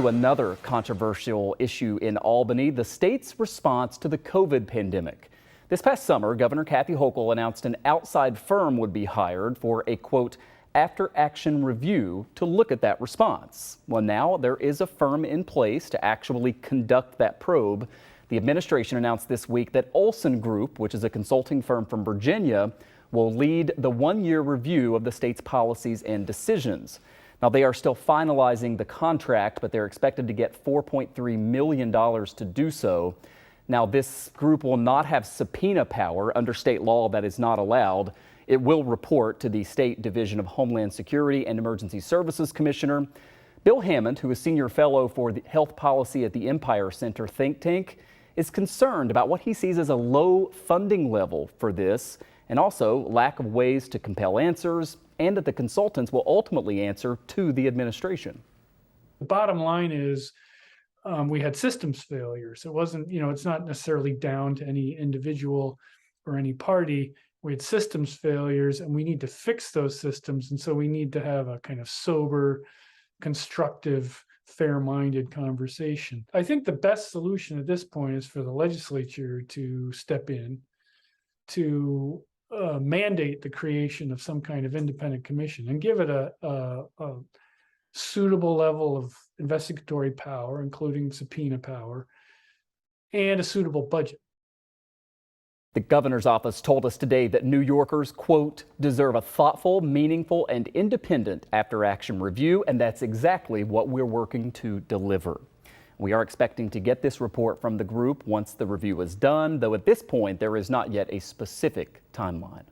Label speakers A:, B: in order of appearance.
A: Another controversial issue in Albany, the state's response to the COVID pandemic. This past summer, Governor Kathy Hochul announced an outside firm would be hired for a, quote, after-action review to look at that response. Well, now there is a firm in place to actually conduct that probe. The administration announced this week that Olson Group, which is a consulting firm from Virginia, will lead the one-year review of the state's policies and decisions. Now, they are still finalizing the contract, but they're expected to get $4.3 million to do so. Now, this group will not have subpoena power. Under state law, that is not allowed. It will report to the State Division of Homeland Security and Emergency Services Commissioner. Bill Hammond, who is senior fellow for the health policy at the Empire Center think tank, is concerned about what he sees as a low funding level for this, and also lack of ways to compel answers, and that the consultants will ultimately answer to the administration.
B: The bottom line is we had systems failures. It wasn't, it's not necessarily down to any individual or any party. We had systems failures and we need to fix those systems. And so we need to have a kind of sober, constructive, fair-minded conversation. I think the best solution at this point is for the legislature to step in to mandate the creation of some kind of independent commission and give it a suitable level of investigatory power, including subpoena power, and a suitable budget.
A: The governor's office told us today that New Yorkers, quote, deserve a thoughtful, meaningful, and independent after-action review, and that's exactly what we're working to deliver. We are expecting to get this report from the group once the review is done, though at this point there is not yet a specific timeline.